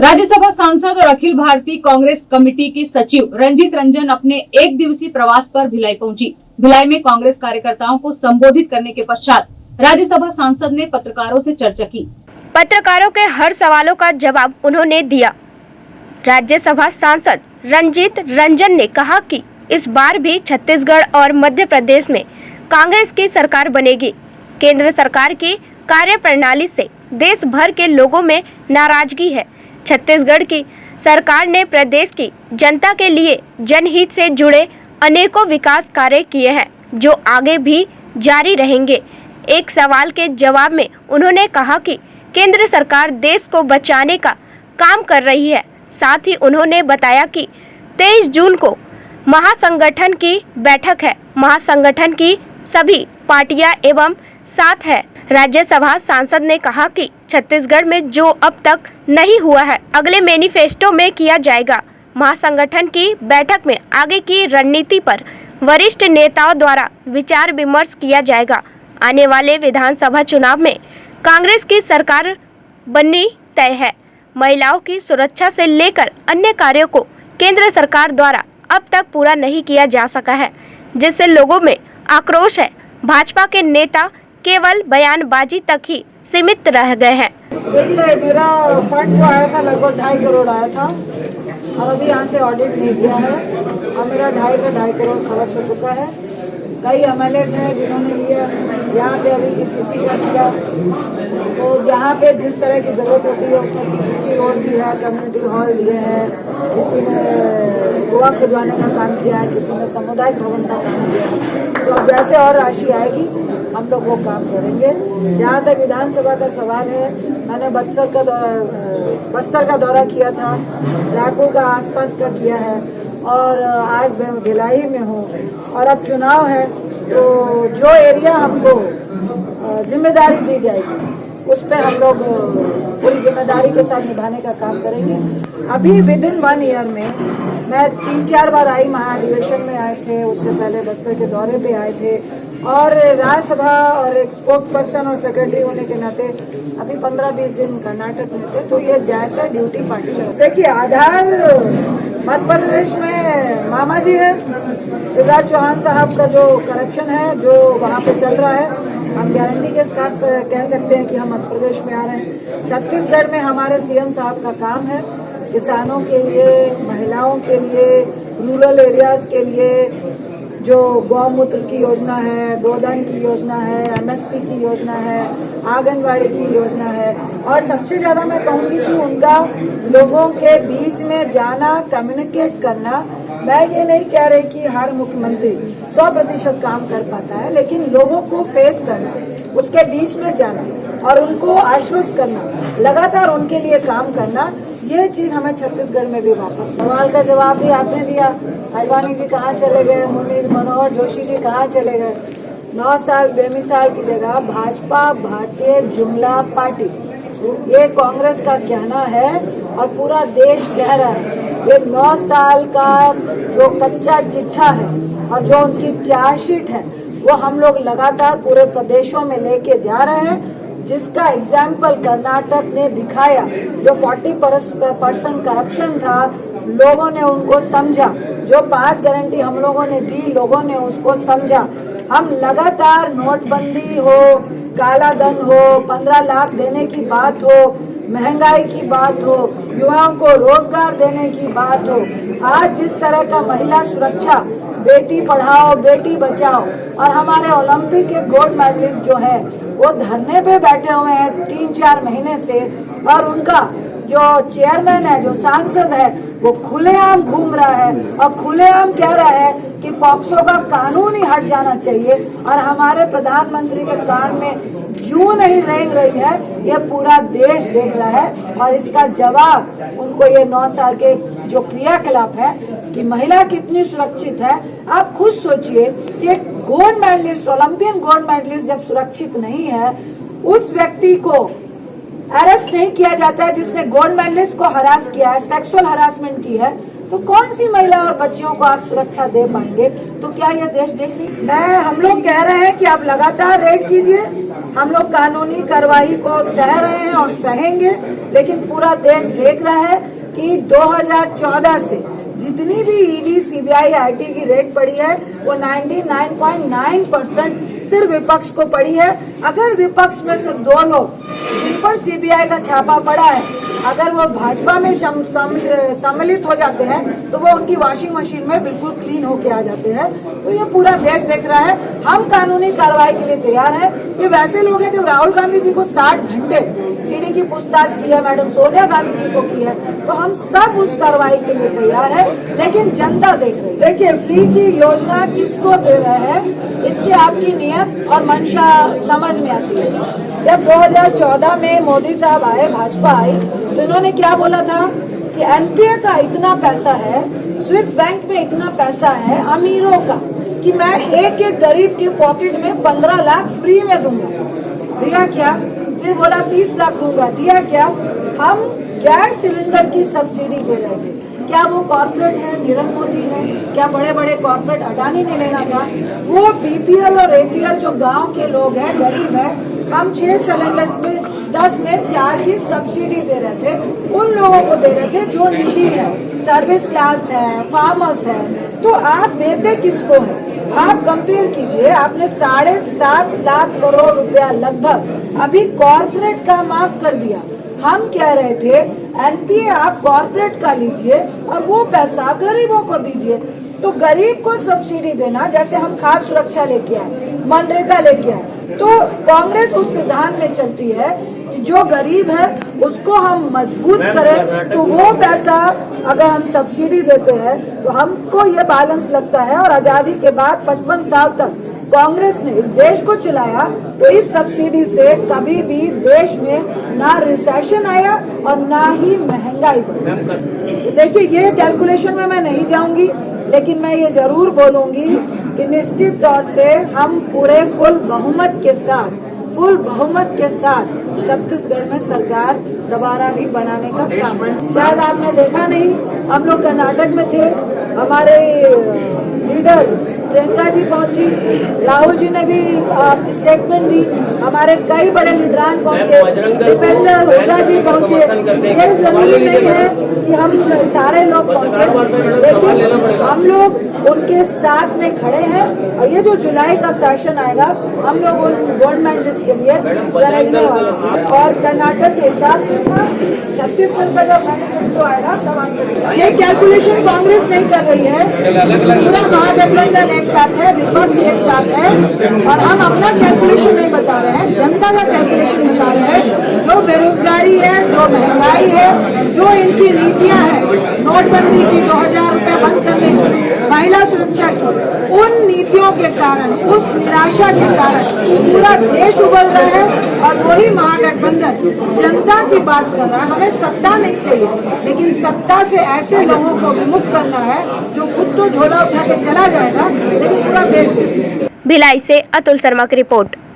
राज्यसभा सांसद और अखिल भारतीय कांग्रेस कमेटी की सचिव रंजीत रंजन अपने एक दिवसीय प्रवास पर भिलाई पहुंची। भिलाई में कांग्रेस कार्यकर्ताओं को संबोधित करने के पश्चात राज्यसभा सांसद ने पत्रकारों से चर्चा की। पत्रकारों के हर सवालों का जवाब उन्होंने दिया। राज्यसभा सांसद रंजीत रंजन ने कहा कि इस बार भी छत्तीसगढ़ और मध्य प्रदेश में कांग्रेस की सरकार बनेगी। केंद्र सरकार की कार्यप्रणाली से देश भर के लोगों में नाराजगी है। छत्तीसगढ़ की सरकार ने प्रदेश की जनता के लिए जनहित से जुड़े अनेकों विकास कार्य किए हैं, जो आगे भी जारी रहेंगे। एक सवाल के जवाब में उन्होंने कहा कि केंद्र सरकार देश को बचाने का काम कर रही है। साथ ही उन्होंने बताया कि 23 जून को महासंगठन की बैठक है। महासंगठन की सभी पार्टियां एवं साथ है। राज्यसभा सांसद ने कहा कि छत्तीसगढ़ में जो अब तक नहीं हुआ है, अगले मैनिफेस्टो में किया जाएगा। महासंगठन की बैठक में आगे की रणनीति पर वरिष्ठ नेताओं द्वारा विचार विमर्श किया जाएगा। आने वाले विधानसभा चुनाव में कांग्रेस की सरकार बननी तय है। महिलाओं की सुरक्षा से लेकर अन्य कार्यों को केंद्र सरकार द्वारा अब तक पूरा नहीं किया जा सका है, जिससे लोगों में आक्रोश है। भाजपा के नेता केवल बयानबाजी तक ही सीमित रह गए हैं। देखिए, मेरा फंड जो आया था लगभग 2.5 करोड़ आया था और अभी यहाँ से ऑडिट नहीं किया है और मेरा 2.5 करोड़ खर्च हो चुका है। कई MLAs हैं जिन्होंने लिया, यहाँ पे अभी PCC का दिया, तो जहाँ पे जिस तरह की ज़रूरत होती है उसमें PCC रोड दिया है, कम्युनिटी हॉल दिए हैं, किसी ने कुआं खुदवाने का काम किया है, किसी ने सामुदायिक भवन का काम किया है। तो अब जैसे और राशि आएगी हम लोग वो काम करेंगे। जहाँ तक विधानसभा का सवाल है, मैंने बस्तर का दौरा किया था, रायपुर का आसपास का किया है और आज मैं भिलाई में हूँ और अब चुनाव है, तो जो एरिया हमको जिम्मेदारी दी जाएगी उस पर हम लोग पूरी जिम्मेदारी के साथ निभाने का काम करेंगे। अभी विदिन 1 ईयर में मैं 3-4 बार आई, महाधिवेशन में आए थे, उससे पहले बस्तर के दौरे पे आए थे और राज्यसभा और एक स्पोक पर्सन और सेक्रेटरी होने के नाते अभी 15-20 दिन कर्नाटक में थे। तो ये जैसा ड्यूटी पार्टी का। देखिए, आधार मध्य प्रदेश में मामा जी है, शिवराज चौहान साहब का जो करप्शन है जो वहाँ पे चल रहा है, हम गारंटी के साथ कह सकते हैं कि हम मध्य प्रदेश में आ रहे हैं। छत्तीसगढ़ में हमारे CM साहब का काम है किसानों के लिए, महिलाओं के लिए, रूरल एरियाज के लिए जो गौमूत्र की योजना है, गोदान की योजना है, MSP की योजना है, आंगनबाड़ी की योजना है और सबसे ज़्यादा मैं कहूँगी कि उनका लोगों के बीच में जाना, कम्युनिकेट करना। मैं ये नहीं कह रही कि हर मुख्यमंत्री 100% काम कर पाता है, लेकिन लोगों को फेस करना, उसके बीच में जाना और उनको आश्वस्त करना, लगातार उनके लिए काम करना, ये चीज हमें छत्तीसगढ़ में भी वापस। सवाल का जवाब भी आपने दिया, अडवाणी जी कहाँ चले गए, मुरली मनोहर जोशी जी कहाँ चले गए। 9 साल बेमिसाल की जगह भाजपा भारतीय जुमला पार्टी, ये कांग्रेस का कहना है और पूरा देश कह रहा है। ये 9 साल का जो कच्चा चिट्ठा है और जो उनकी चार्जशीट है वो हम लोग लगातार पूरे प्रदेशों में लेके जा रहे हैं, जिसका एग्जाम्पल कर्नाटक ने दिखाया। जो 40% करप्शन था, लोगों ने उनको समझा। जो 5 गारंटी हम लोगों ने दी, लोगों ने उसको समझा। हम लगातार नोटबंदी हो, काला धन हो, 15 लाख देने की बात हो, महंगाई की बात हो, युवाओं को रोजगार देने की बात हो, आज जिस तरह का महिला सुरक्षा, बेटी पढ़ाओ बेटी बचाओ और हमारे ओलंपिक के गोल्ड मेडलिस्ट जो है वो धरने पे बैठे हुए हैं 3-4 महीने से और उनका जो चेयरमैन है, जो सांसद है, वो खुलेआम घूम रहा है और खुलेआम कह रहा है कि पॉक्सो का कानून ही हट जाना चाहिए और हमारे प्रधानमंत्री के कान में जूं नहीं रेंग रही है। ये पूरा देश देख रहा है और इसका जवाब उनको ये 9 साल के जो क्रियाकलाप है कि महिला कितनी सुरक्षित है। आप खुद सोचिए कि एक gold medalist, Olympian gold medalist जब सुरक्षित नहीं है, उस व्यक्ति को अरेस्ट नहीं किया जाता है जिसने गोल्ड मेडलिस्ट को हरास किया है, सेक्सुअल हरासमेंट की है, तो कौन सी महिला और बच्चियों को आप सुरक्षा दे पाएंगे? तो क्या यह देश देख नहीं? हम लोग कह रहे हैं कि आप लगातार रेड कीजिए, हम लोग कानूनी कार्रवाई को सह रहे हैं और सहेंगे, लेकिन पूरा देश देख रहा है कि 2014 से जितनी भी ईडी, सीबीआई, आईटी की रेड पड़ी है वो 99.9% सिर्फ विपक्ष को पड़ी है। अगर विपक्ष में से 2 लोग जिन पर सीबीआई का छापा पड़ा है, अगर वो भाजपा में सम्मिलित हो जाते हैं तो वो उनकी वॉशिंग मशीन में बिल्कुल क्लीन होके आ जाते हैं। तो ये पूरा देश देख रहा है, हम कानूनी कार्रवाई के लिए तैयार हैं। ये वैसे लोग हैं, जब राहुल गांधी जी को 60 घंटे ईडी की पूछताछ की है, मैडम सोनिया गांधी जी को की है, तो हम सब उस कार्रवाई के लिए तैयार है, लेकिन जनता देख रही है। देखिए, फ्री की योजना किसको दे रहे हैं, इससे आपकी नियत और मंशा समझ में आती है। जब 2014 में मोदी साहब आए, भाजपा आई, तो इन्होंने क्या बोला था कि एनपीए का इतना पैसा है, स्विस बैंक में इतना पैसा है अमीरों का, कि मैं एक एक गरीब के पॉकेट में 15 लाख फ्री में दूंगा। दिया क्या? फिर बोला 30 लाख दूंगा। दिया क्या? हम गैस सिलेंडर की सब्सिडी दे रहे थे। क्या वो कॉर्पोरेट है, नीरव मोदी है? क्या बड़े बड़े कॉर्पोरेट अडानी ने लेना था? वो बीपीएल और एपीएल जो गांव के लोग हैं, गरीब है, हम 6 सिलेंडर में 10 में 4 की सब्सिडी दे रहे थे। उन लोगों को दे रहे थे जो नीडी है, सर्विस क्लास है, फार्मर्स है। तो आप देते किसको है? आप कंपेयर कीजिए, आपने 7.5 लाख करोड़ रुपया लगभग अभी कॉर्पोरेट का माफ कर दिया। हम कह रहे थे एनपीए आप कॉर्पोरेट का लीजिए और वो पैसा गरीबों को दीजिए। तो गरीब को सब्सिडी देना, जैसे हम खाद्य सुरक्षा लेके आए, मनरेगा लेके आए, तो कांग्रेस उस सिद्धांत में चलती है कि जो गरीब है उसको हम मजबूत करें। तो वो पैसा अगर हम सब्सिडी देते हैं तो हमको ये बैलेंस लगता है। और आजादी के बाद 55 साल तक कांग्रेस ने इस देश को चलाया, तो इस सब्सिडी से कभी भी देश में ना रिसेशन आया और ना ही महंगाई बढ़ी। देखिए, ये कैलकुलेशन में मैं नहीं जाऊंगी, लेकिन मैं ये जरूर बोलूंगी कि निश्चित तौर से हम पूरे फुल बहुमत के साथ छत्तीसगढ़ में सरकार दोबारा भी बनाने का काम है। शायद आपने देखा नहीं, हम लोग कर्नाटक में थे, हमारे लीडर प्रियंका जी पहुंची, राहुल जी ने भी स्टेटमेंट दी, हमारे कई बड़े लीडरान पहुंचे, दीपेंद्र हुड्डा जी पहुंचे। ये जरूरी नहीं है कि हम सारे लोग पहुंचे, लेकिन हम लोग उनके साथ में खड़े हैं। और ये जो जुलाई का सेशन आएगा, हम लोग उन गोल्ड मेडलिस्ट के लिए गरजने वाले हैं। और कर्नाटक के हिसाब से छत्तीसगढ़ का जब मैनिफेस्टो आएगा तब हम ये कैलकुलेशन कांग्रेस नहीं कर रही है, पूरा महागठबंधन एक साथ है, विपक्ष एक साथ है। और हम अपना कैलकुलेशन नहीं बता रहे हैं, जनता का कैलकुलेशन बता रहे हैं। जो बेरोजगारी है, जो महंगाई है, जो इनकी नीतियां हैं, नोटबंदी की, 2000 रुपये बंद करने की, महिला सुरक्षा की, उन नीतियों के कारण, उस निराशा के कारण पूरा देश उबल रहा है। और वही महागठबंधन जनता की बात कर रहा है। हमें सत्ता नहीं चाहिए, लेकिन सत्ता से ऐसे लोगों को विमुक्त करना है जो खुद तो झोला उठा के चला जाएगा, लेकिन पूरा देश। भिलाई से अतुल शर्मा की रिपोर्ट।